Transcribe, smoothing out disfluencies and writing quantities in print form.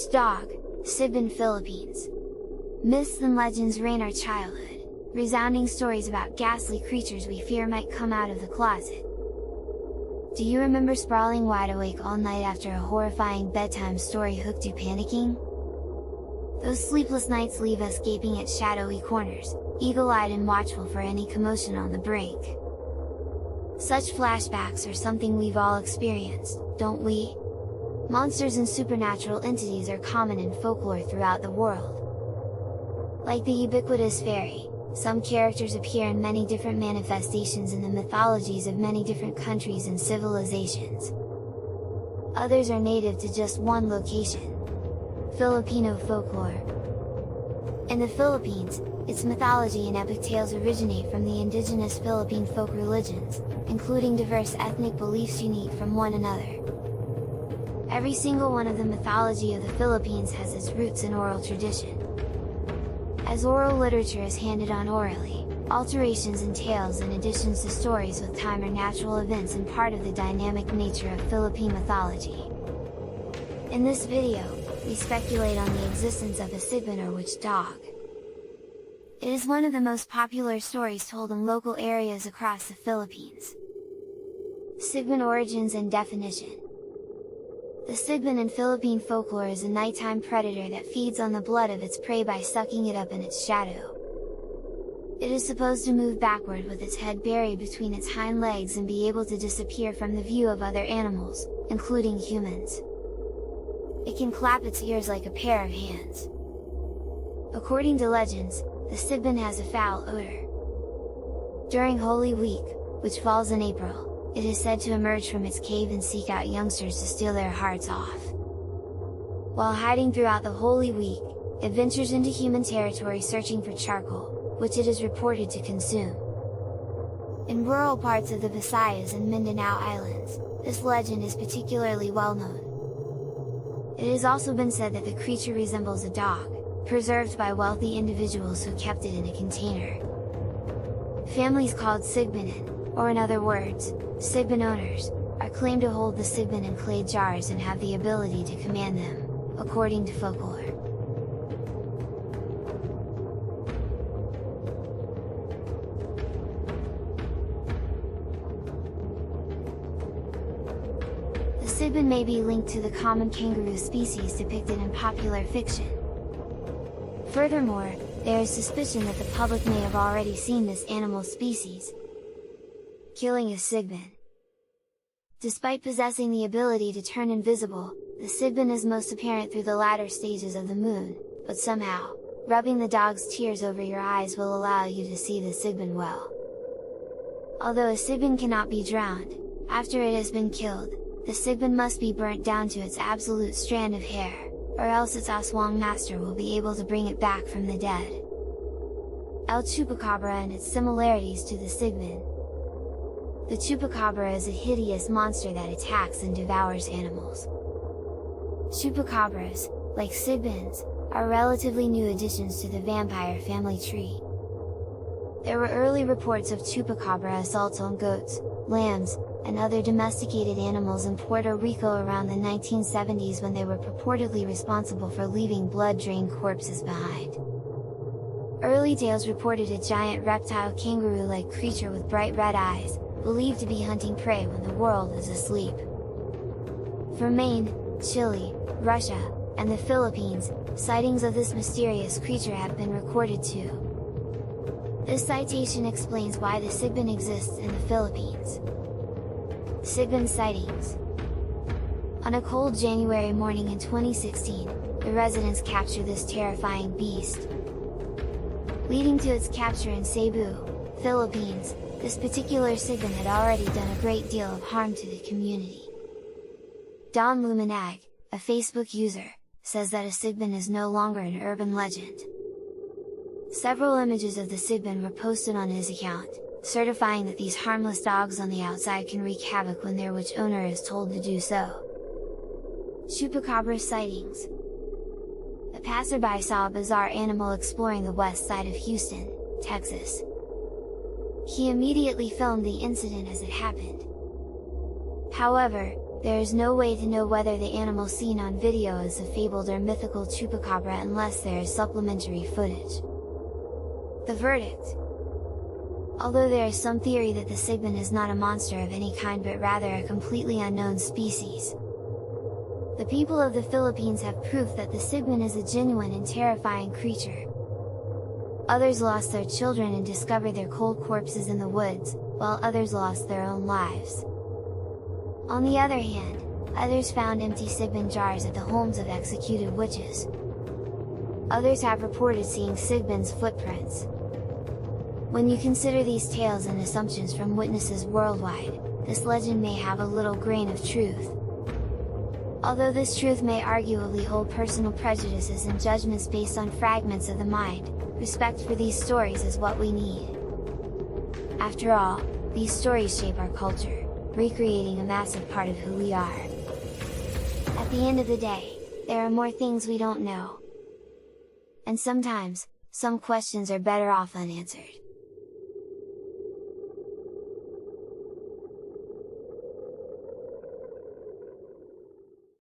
Which dog? Sigbin, Philippines. Myths and legends reign our childhood, resounding stories about ghastly creatures we fear might come out of the closet. Do you remember sprawling wide awake all night after a horrifying bedtime story hooked you panicking? Those sleepless nights leave us gaping at shadowy corners, eagle-eyed and watchful for any commotion on the brink. Such flashbacks are something we've all experienced, don't we? Monsters and supernatural entities are common in folklore throughout the world. Like the ubiquitous fairy, some characters appear in many different manifestations in the mythologies of many different countries and civilizations. Others are native to just one location. Filipino folklore. In the Philippines, its mythology and epic tales originate from the indigenous Philippine folk religions, including diverse ethnic beliefs unique from one another. Every single one of the mythology of the Philippines has its roots in oral tradition. As oral literature is handed on orally, alterations in tales and additions to stories with time are natural events and part of the dynamic nature of Philippine mythology. In this video, we speculate on the existence of a Sigbin or witch dog. It is one of the most popular stories told in local areas across the Philippines. Sigbin origins and definition. The Sigbin in Philippine folklore is a nighttime predator that feeds on the blood of its prey by sucking it up in its shadow. It is supposed to move backward with its head buried between its hind legs and be able to disappear from the view of other animals, including humans. It can clap its ears like a pair of hands. According to legends, the Sigbin has a foul odor. During Holy Week, which falls in April, it is said to emerge from its cave and seek out youngsters to steal their hearts off. While hiding throughout the Holy Week, it ventures into human territory searching for charcoal, which it is reported to consume. In rural parts of the Visayas and Mindanao islands, this legend is particularly well known. It has also been said that the creature resembles a dog, preserved by wealthy individuals who kept it in a container. Families called Sigbin, or in other words, Sigbin owners, are claimed to hold the Sigbin in clay jars and have the ability to command them, according to folklore. The Sigbin may be linked to the common kangaroo species depicted in popular fiction. Furthermore, there is suspicion that the public may have already seen this animal species. Killing a Sigbin. Despite possessing the ability to turn invisible, the Sigbin is most apparent through the latter stages of the moon, but somehow, rubbing the dog's tears over your eyes will allow you to see the Sigbin well. Although a Sigbin cannot be drowned, after it has been killed, the Sigbin must be burnt down to its absolute strand of hair, or else its aswang master will be able to bring it back from the dead. El Chupacabra and its similarities to the Sigbin. The Chupacabra is a hideous monster that attacks and devours animals. Chupacabras, like Sigbins, are relatively new additions to the vampire family tree. There were early reports of Chupacabra assaults on goats, lambs, and other domesticated animals in Puerto Rico around the 1970s when they were purportedly responsible for leaving blood-drained corpses behind. Early tales reported a giant reptile kangaroo-like creature with bright red eyes, believed to be hunting prey when the world is asleep. From Maine, Chile, Russia, and the Philippines, sightings of this mysterious creature have been recorded too. This citation explains why the Sigbin exists in the Philippines. Sigbin sightings. On a cold January morning in 2016, the residents captured this terrifying beast. Leading to its capture in Cebu, Philippines, this particular Sigbin had already done a great deal of harm to the community. Don Luminag, a Facebook user, says that a Sigbin is no longer an urban legend. Several images of the Sigbin were posted on his account, certifying that these harmless dogs on the outside can wreak havoc when their witch owner is told to do so. Chupacabra sightings. A passerby saw a bizarre animal exploring the west side of Houston, Texas. He immediately filmed the incident as it happened. However, There is no way to know whether the animal seen on video is the fabled or mythical chupacabra unless there is supplementary footage. The verdict: although there is some theory that the Sigbin is not a monster of any kind but rather a completely unknown species, the people of the Philippines have proof that the Sigbin is a genuine and terrifying creature. Others lost their children and discovered their cold corpses in the woods, while others lost their own lives. On the other hand, others found empty Sigbin jars at the homes of executed witches. Others have reported seeing Sigbin's footprints. When you consider these tales and assumptions from witnesses worldwide, this legend may have a little grain of truth. Although this truth may arguably hold personal prejudices and judgments based on fragments of the mind, respect for these stories is what we need. After all, these stories shape our culture, recreating a massive part of who we are. At the end of the day, there are more things we don't know. And sometimes, some questions are better off unanswered.